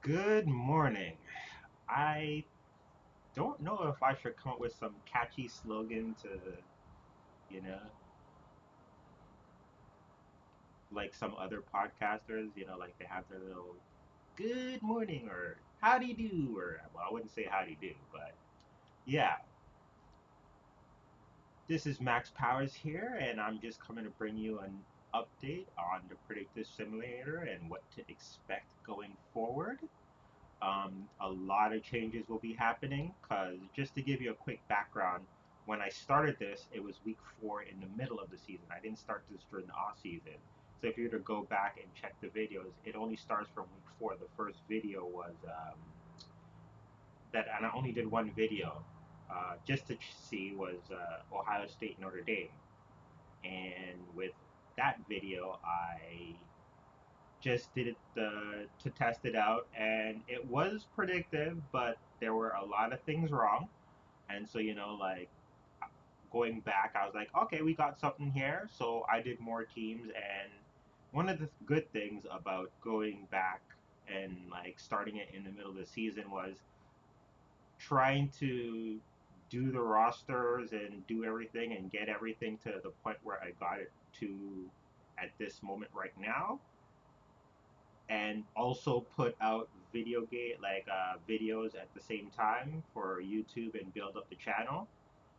Good morning. I don't know if I should come up with some catchy slogan to, you know, like some other podcasters, like they have their little good morning or howdy do, or, well, I wouldn't say howdy do, but yeah. This is Max Powers here, and I'm just coming to bring you an update on the Predictive Simulator and what to expect going forward. A lot of changes will be happening because just to give you a quick background, when I started this, it was week 4 in the middle of the season. I didn't start this during the off season. So if you were to go back and check the videos, it only starts from week 4. The first video was that, and I only did one video just to see was Ohio State Notre Dame. And with that video, I just did it to test it out, and it was predictive, but there were a lot of things wrong. And so, like going back, I was like, okay, we got something here. So I did more teams, and one of the good things about going back and like starting it in the middle of the season was trying to do the rosters and do everything and get everything to the point where I got it to at this moment right now, and also put out videos at the same time for YouTube and build up the channel.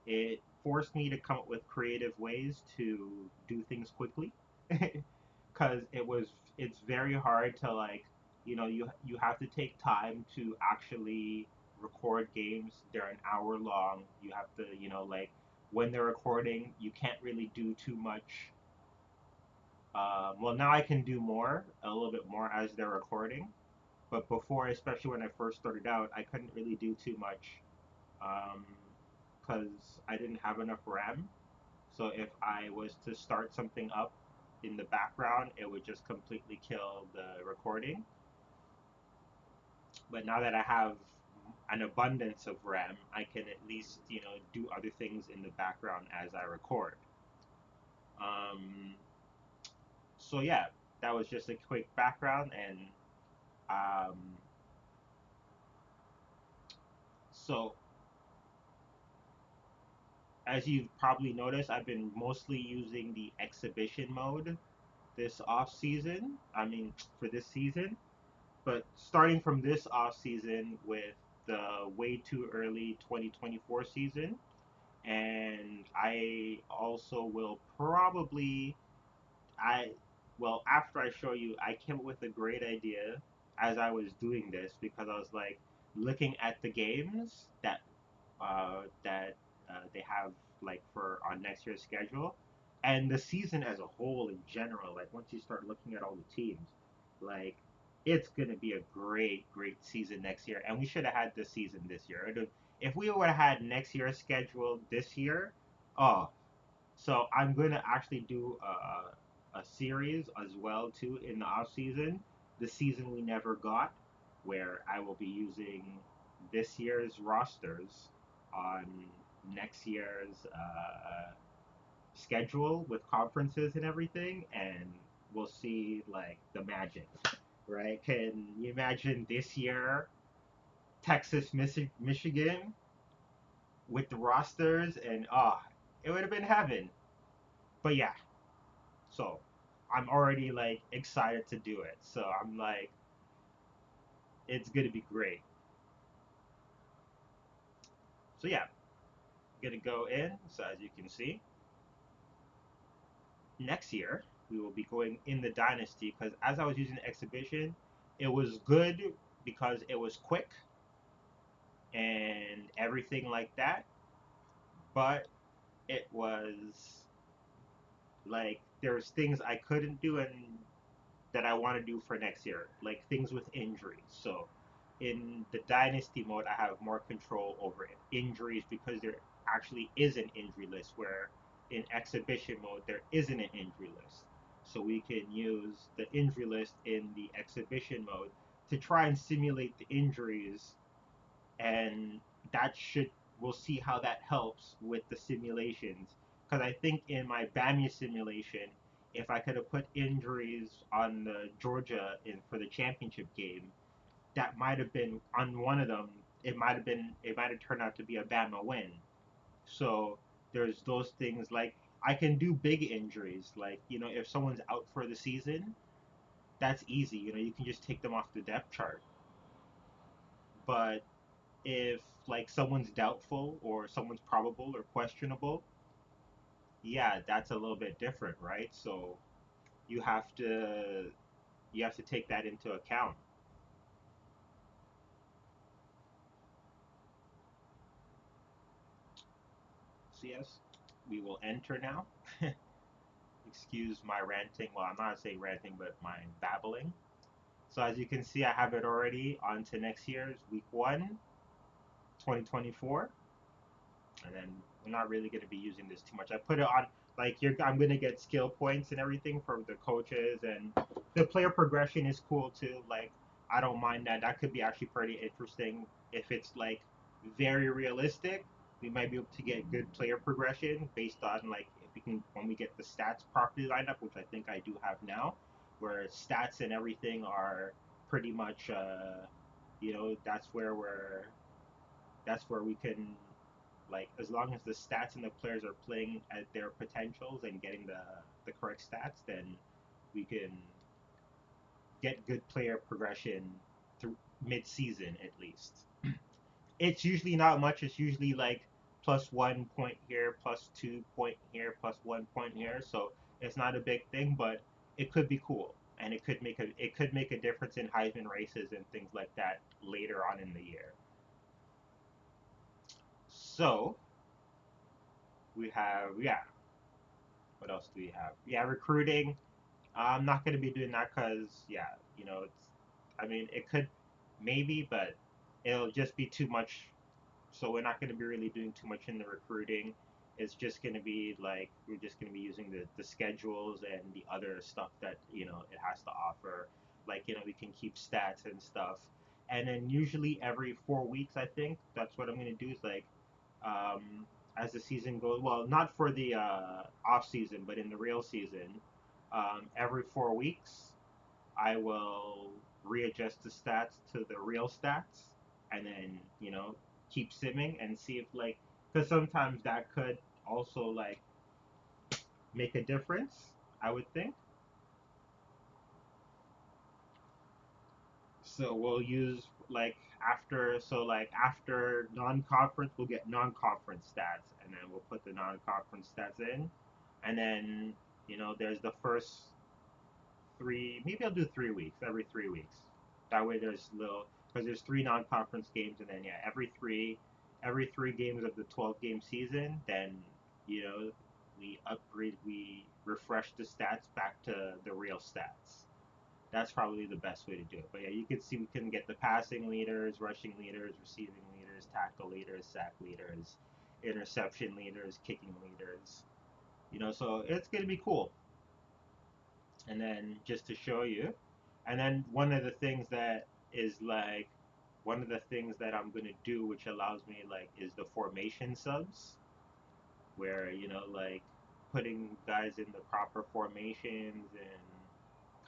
It forced me to come up with creative ways to do things quickly because it's very hard to like you have to take time to actually record games. They're an hour long. You have to like when they're recording, you can't really do too much. Well, now I can do a little bit more as they're recording. But before, especially when I first started out, I couldn't really do too much because I didn't have enough RAM. So if I was to start something up in the background, it would just completely kill the recording. But now that I have an abundance of RAM, I can at least, do other things in the background as I record. Um, so yeah, that was just a quick background, and um, so as you've probably noticed, I've been mostly using the exhibition mode this off season. I mean, for this season, but starting from this off season with the way too early 2024 season, and I also will probably I well, after I show you, I came up with a great idea as I was doing this because I was like looking at the games that they have like for on next year's schedule, and the season as a whole in general. Like once you start looking at all the teams, like it's gonna be a great season next year, and we should have had this season this year. If we would have had next year's schedule this year, oh, so I'm gonna actually do a series as well too in the off season, the season we never got, where I will be using this year's rosters on next year's schedule with conferences and everything, and we'll see like the magic, right? Can you imagine this year Texas, Michigan with the rosters and it would have been heaven. But yeah, so I'm already like excited to do it. So I'm like, it's gonna be great. So yeah, gonna go in. So as you can see, next year we will be going in the dynasty because as I was using the exhibition, it was good because it was quick and everything like that. But it was like there's things I couldn't do and that I want to do for next year, like things with injuries. So in the dynasty mode, I have more control over injuries because there actually is an injury list, where in exhibition mode, there isn't an injury list. So we can use the injury list in the exhibition mode to try and simulate the injuries, and that should we'll see how that helps with the simulations. Because I think in my Bamia simulation, if I could have put injuries on the Georgia in for the championship game, that might have been on one of them. It might have turned out to be a Bama win. So there's those things like I can do big injuries, like if someone's out for the season, that's easy. You can just take them off the depth chart. But if like someone's doubtful or someone's probable or questionable, yeah, that's a little bit different, right? So you have to you have to take that into account. So yes, we will enter now. Excuse my ranting. Well, I'm not saying ranting, but my babbling. So as you can see, I have it already on to next year's week one, 2024, and then we're not really going to be using this too much. I put it on like I'm going to get skill points and everything from the coaches, and the player progression is cool too. Like I don't mind that. That could be actually pretty interesting if it's like very realistic. We might be able to get good player progression based on like if we can when we get the stats properly lined up, which I think I do have now, where stats and everything are pretty much that's where we can like as long as the stats and the players are playing at their potentials and getting the correct stats, then we can get good player progression through mid-season at least. It's usually not much. It's usually like plus 1 point here, plus 2 point here, plus 1 point here. So it's not a big thing, but it could be cool, and it could make a difference in Heisman races and things like that later on in the year. So we have What else do we have? Yeah, recruiting. I'm not gonna be doing that because it's. I mean, it could maybe, but it'll just be too much. So we're not gonna be really doing too much in the recruiting. It's just gonna be like we're just gonna be using the schedules and the other stuff that it has to offer. Like we can keep stats and stuff, and then usually every 4 weeks, I think that's what I'm gonna do is like um, as the season goes. Well, not for the off season, but in the real season, every 4 weeks, I will readjust the stats to the real stats, and then keep simming and see if like because sometimes that could also like make a difference. I would think. So we'll use like after non-conference we'll get non-conference stats and then we'll put the non-conference stats in and then there's the first three, maybe I'll do 3 weeks, every 3 weeks. That way there's little because there's three non-conference games and then yeah every three games of the 12 game season then you know we refresh the stats back to the real stats. That's probably the best way to do it. But yeah, you can see we can get the passing leaders, rushing leaders, receiving leaders, tackle leaders, sack leaders, interception leaders, kicking leaders. So it's gonna be cool. And then just to show you, and then one of the things that I'm gonna do, which allows me like, is the formation subs, where like putting guys in the proper formations and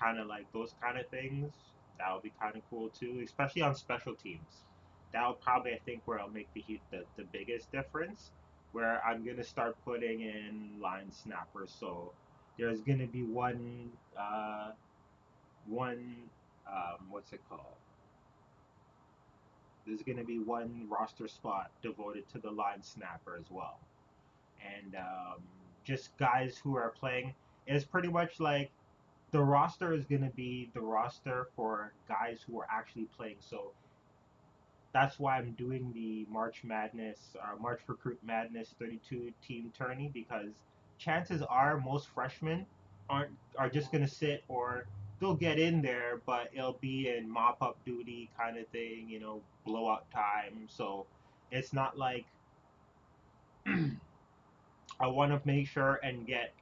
kind of like those kind of things. That would be kind of cool too, especially on special teams. That'll probably I think where I'll make the biggest difference. Where I'm gonna start putting in line snappers. So there's gonna be one what's it called? There's gonna be one roster spot devoted to the line snapper as well, and just guys who are playing. It's pretty much like the roster is going to be the roster for guys who are actually playing. So that's why I'm doing the March Recruit Madness 32 team tourney because chances are most freshmen are just going to sit or they'll get in there, but it'll be in mop up duty kind of thing, blowout time. So it's not like I want to make sure and get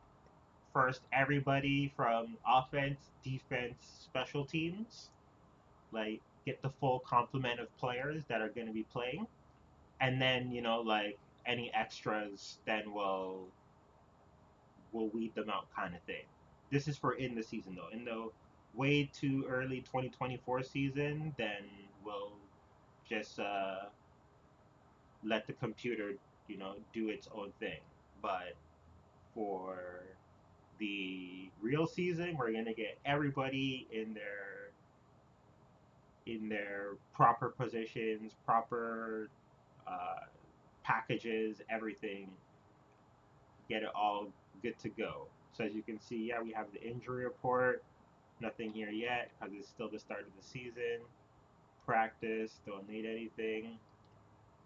first everybody from offense, defense, special teams, like get the full complement of players that are going to be playing, and then like any extras, then we'll weed them out kind of thing. This is for in the season though. In the way too early 2024 season, then just let the computer, do its own thing. But for the real season, we're gonna get everybody in their proper positions, proper uh, packages, everything, get it all good to go. So as you can see, yeah, we have the injury report. Nothing here yet because it's still the start of the season. Practice, don't need anything.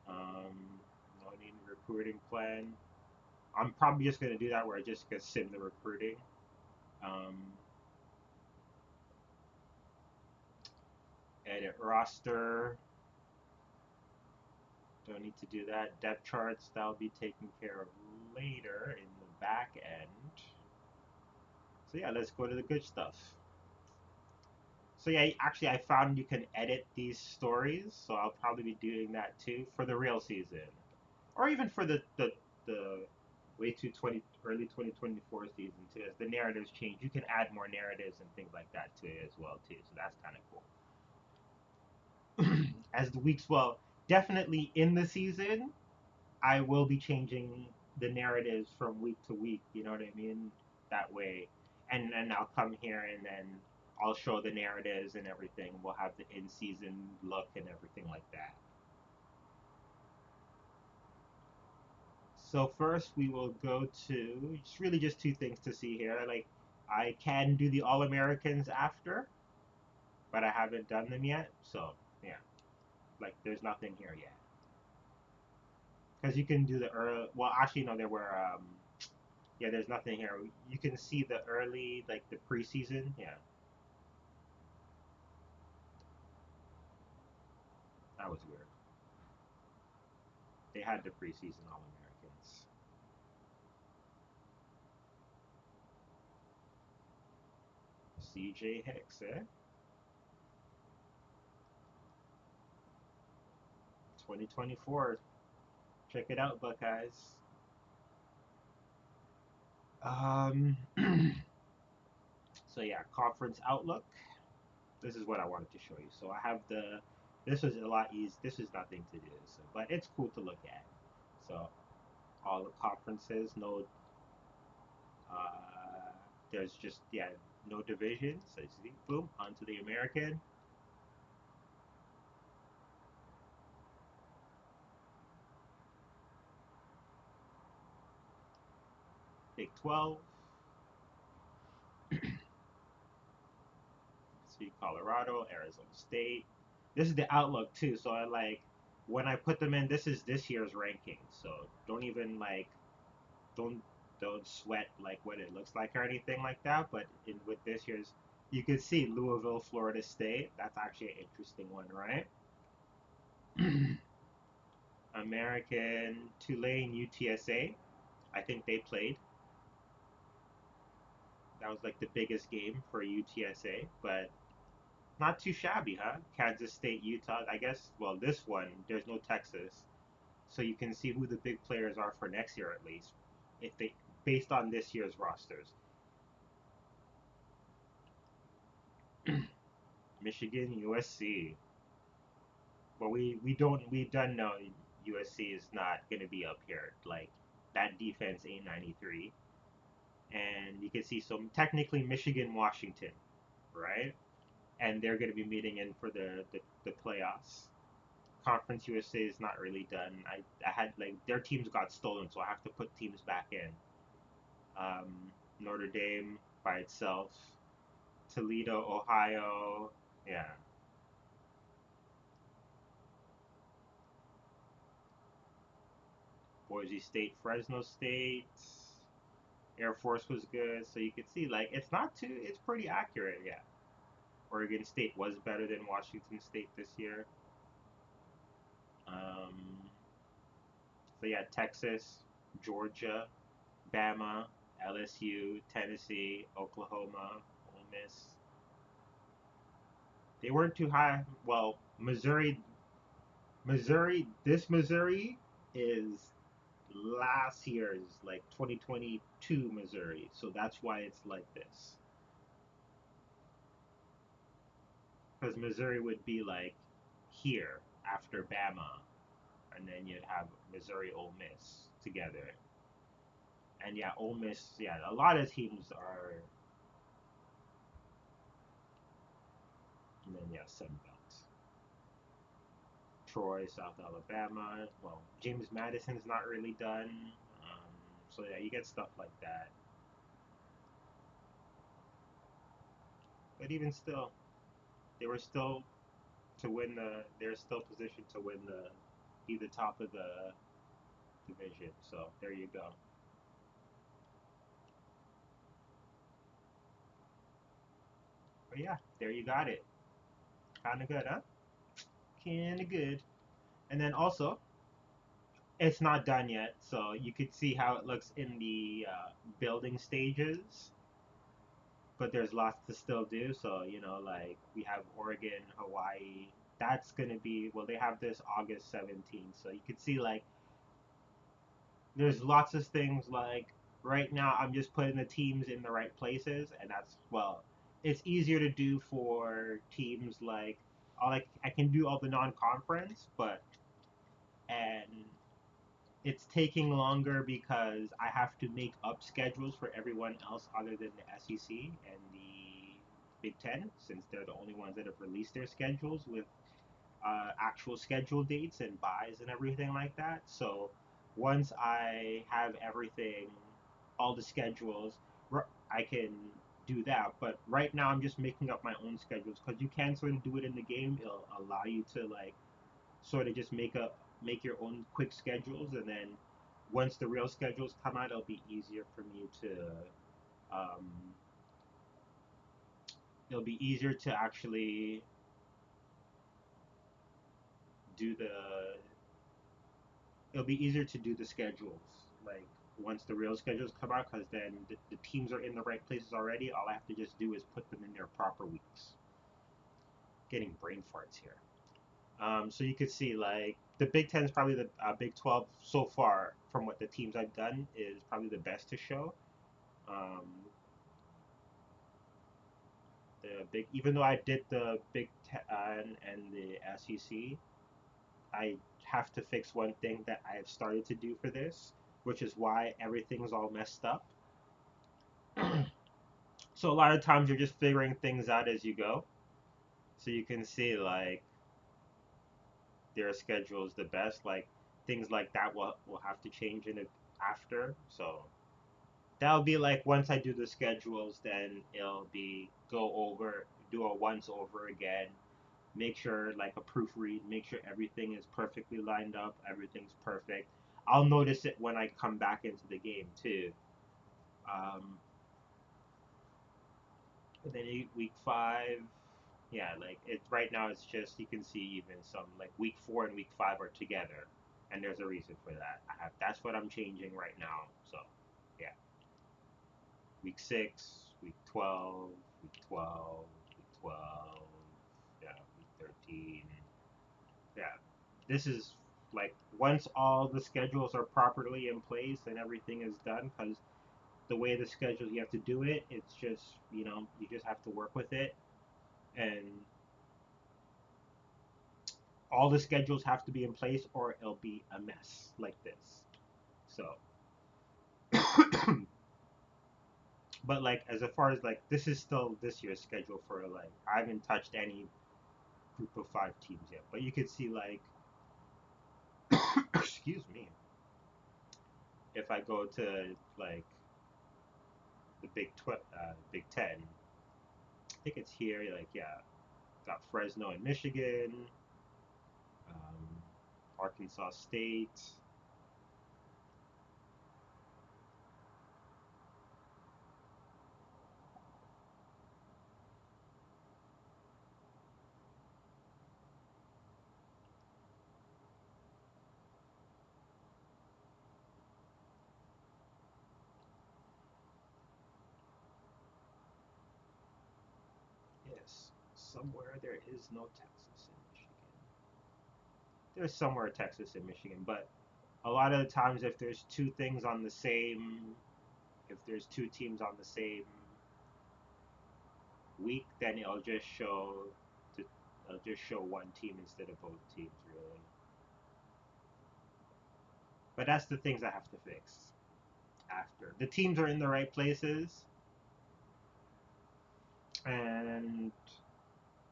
Um, no need recruiting plan. I'm probably just gonna do that where I just gonna sim the recruiting. Um, Edit roster. Don't need to do that. Depth charts, that'll be taken care of later in the back end. So yeah, let's go to the good stuff. So yeah, actually I found you can edit these stories, so I'll probably be doing that too for the real season. Or even for the way to 20 early 2024 season too. As the narratives change, you can add more narratives and things like that to it as well too. So that's kind of cool. As the weeks, well, definitely in the season, I will be changing the narratives from week to week. You know what I mean? That way, and then I'll come here and then I'll show the narratives and everything. We'll have the in-season look and everything like that. So first, we will go to. It's really just two things to see here. Like I can do the All Americans after, but I haven't done them yet. So yeah, like there's nothing here yet. Because you can do the early. Well, actually, no, there were. Yeah, there's nothing here. You can see the early, like the preseason. Yeah, that was weird. They had the preseason All Americans. CJ Hicks, eh? 2024. Check it out, Buckeyes. Um. So yeah, conference outlook. This is what I wanted to show you. So I have the. This is a lot easy. This is nothing to do, so, but it's cool to look at. So all the conferences, no. There's just no divisions. So you see, boom, onto the American. Big 12. See Colorado, Arizona State. This is the outlook too. So I like when I put them in. This is this year's ranking. So don't even like don't don't sweat like what it looks like or anything like that. But with this year's, you can see Louisville, Florida State. That's actually an interesting one, right? American, Tulane, UTSA. I think they played. That was like the biggest game for UTSA, but not too shabby, huh? Kansas State, Utah. I guess, well, this one, there's no Texas. So you can see who the big players are for next year at least. If they based on this year's rosters. Michigan, USC. But we done know USC is not gonna be up here. Like that defense ain't 93. And you can see some technically Michigan, Washington, right? And they're gonna be meeting in for the playoffs. Conference USA is not really done. I had like their teams got stolen, so I have to put teams back in. Notre Dame by itself, Toledo, Ohio, yeah, Boise State, Fresno State, Air Force was good. So you can see like it's not too, it's pretty accurate, yeah. Oregon State was better than Washington State this year. Um, so yeah, Texas, Georgia, Bama, LSU, Tennessee, Oklahoma, Ole Miss. They weren't too high. Well, Missouri is last year's like 2022 Missouri, so that's why it's like this. Because Missouri would be like here after Bama, and then you'd have Missouri Ole Miss together. And yeah, Ole Miss, yeah, a lot of teams are, and then yeah, Sun Belt. Troy, South Alabama. Well, James Madison's not really done. Um, so yeah, you get stuff like that. But even still, they were still to win the. They're still positioned to win the, be the top of the division. So there you go. But yeah, there you got it. Kind of good, huh? Kind of good. And then also, it's not done yet, so you could see how it looks in the building stages. But there's lots to still do. So like we have Oregon, Hawaii. That's gonna be, well, they have this August 17th. So you could see like there's lots of things like right now I'm just putting the teams in the right places, and that's, well, it's easier to do for teams like I can do all the non-conference, but and it's taking longer because I have to make up schedules for everyone else other than the SEC and the Big Ten, since they're the only ones that have released their schedules with actual schedule dates and buys and everything like that. So once I have everything, all the schedules, I can do that. But right now I'm just making up my own schedules because you can sort of do it in the game. It'll allow you to like sort of just make your own quick schedules, and then once the real schedules come out, it'll be easier for me to um, it'll be easier to actually do the it'll be easier to do the schedules like once the real schedules come out, because then the teams are in the right places already. All I have to just do is put them in their proper weeks. Getting brain farts here. So you could see like the Big Ten is probably the Big 12 so far from what the teams I've done is probably the best to show. Um, the big, even though I did the Big Ten and the SEC, I have to fix one thing that I've started to do for this, which is why everything's all messed up. So a lot of times you're just figuring things out as you go. So you can see like their schedule is the best. Like things like that will have to change in it after. So that'll be like once I do the schedules, then it'll be go over, do a once over again, make sure like a proofread, make sure everything is perfectly lined up, everything's perfect. I'll notice it when I come back into the game too. Um, and then week 5, yeah, like it right now it's just you can see even some like week 4 and week 5 are together, and there's a reason for that. That's what I'm changing right now. So yeah, week 6, week 12, week 12, week 12, yeah, week 13. Yeah, this is like once all the schedules are properly in place and everything is done, because the way the schedule you have to do it, it's just you just have to work with it, and all the schedules have to be in place or it'll be a mess like this. So, but like as far as like this is still this year's schedule for like I haven't touched any group of 5 teams yet, but you could see like excuse me, if I go to like the Big Ten, I think it's here. Like yeah, got Fresno in Michigan, um, Arkansas State. Yes, somewhere there is no Texas in Michigan. There's somewhere Texas in Michigan, but a lot of the times if there's two things on the same, if there's two teams on the same week, then it'll just show the It'll just show one team instead of both teams, really. But that's the things I have to fix after. The teams are in the right places, and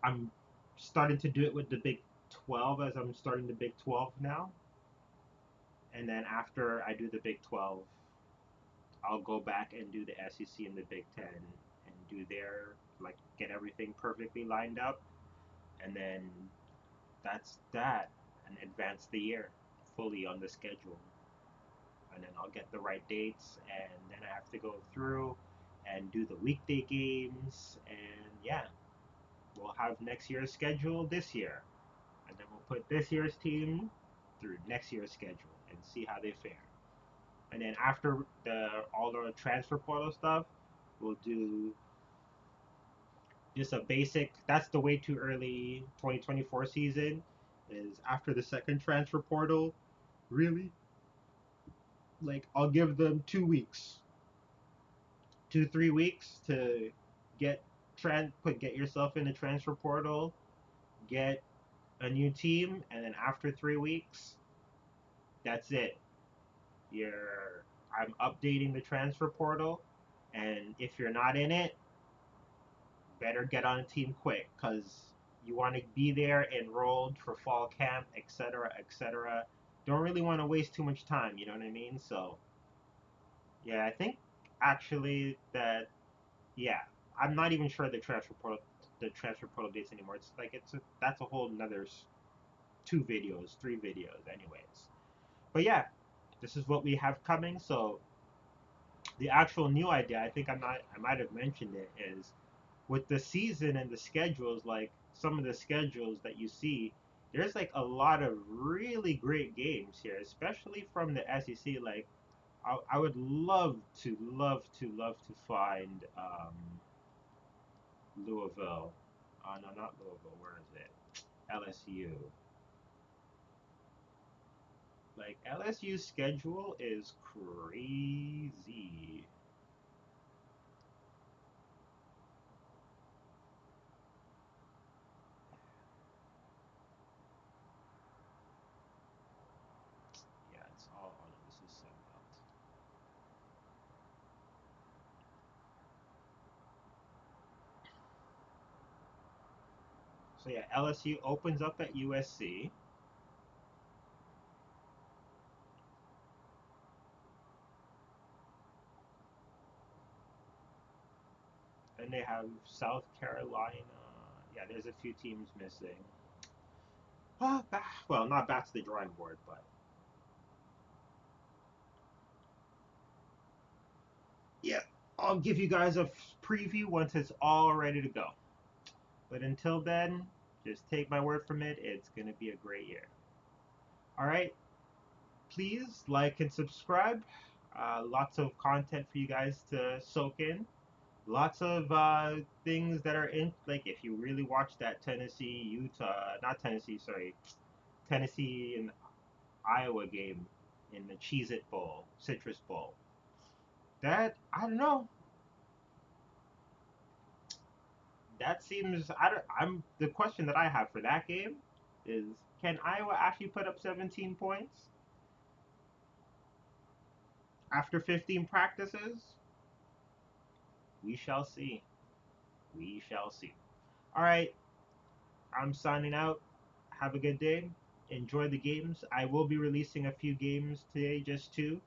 I'm starting to do it with the Big 12 as I'm starting the Big 12 now. And then after I do the Big 12, I'll go back and do the SEC and the Big 10 and do their, like, get everything perfectly lined up. And then that's that. And advance the year fully on the schedule. And then I'll get the right dates. And then I have to go through and do the weekday games. And yeah, we'll have next year's schedule this year. And then we'll put this year's team through next year's schedule and see how they fare. And then after the all the transfer portal stuff, we'll do just a basic. That's the way too early 2024 season is after the second transfer portal. Really, like I'll give them 2 weeks, 2 3 weeks to get get yourself in the transfer portal, get a new team, and then after 3 weeks, that's it. You're I'm updating the transfer portal, and if you're not in it, better get on a team quick because you want to be there enrolled for fall camp, etc., etc. Don't really want to waste too much time. You know what I mean? So yeah, I think actually that yeah, I'm not even sure the transfer portal dates anymore. It's like that's a whole another 2 videos, 3 videos, anyways. But yeah, this is what we have coming. So the actual new idea, I think I might have mentioned it, is with the season and the schedules, like some of the schedules that you see, there's like a lot of really great games here, especially from the SEC. Like I would love to find Louisville. No, not Louisville. Where is it? LSU. Like LSU's schedule is crazy. Yeah, it's all on this is Sun Belt. So yeah, LSU opens up at USC. Then they have South Carolina. Yeah, there's a few teams missing. Well, not back to the drawing board, but yeah, I'll give you guys a preview once it's all ready to go. But until then, just take my word from it. It's gonna be a great year. All right, please like and subscribe. Lots of content for you guys to soak in. Lots of things that are in, like if you really watch that Tennessee Utah, not Tennessee, sorry, Tennessee and Iowa game in the Cheez It Bowl, Citrus Bowl. That I don't know. That seems I don't, I'm the question that I have for that game is can Iowa actually put up 17 points after 15 practices? We shall see. We shall see. All right, I'm signing out. Have a good day. Enjoy the games. I will be releasing a few games today, just two.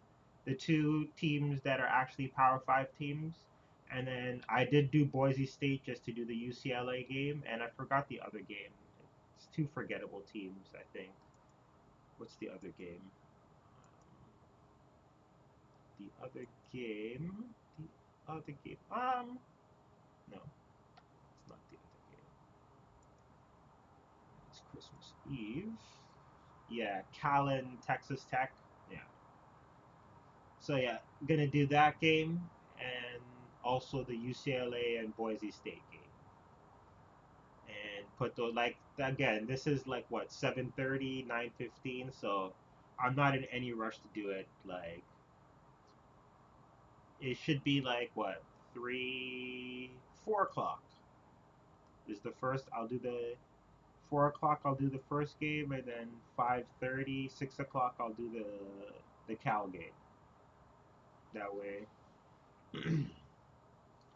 The two teams that are actually Power 5 teams. And then I did do Boise State just to do the UCLA game, and I forgot the other game. It's two forgettable teams, I think. What's the other game? The other game. The other game. No, it's not the other game. It's Christmas Eve. Yeah, Callan, Texas Tech. Yeah. So yeah, gonna do that game and also the UCLA and Boise State game. And put those like again, this is like what 7:30, 9:15. So I'm not in any rush to do it. Like it should be like what 3, 4 o'clock is the first. I'll do the 4 o'clock I'll do the first game, and then 5:30, 6 o'clock I'll do the Cal game. That way,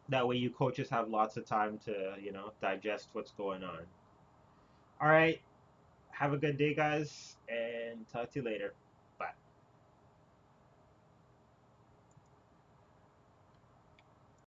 that way you coaches have lots of time to digest what's going on. All right, have a good day, guys, and talk to you later. Bye.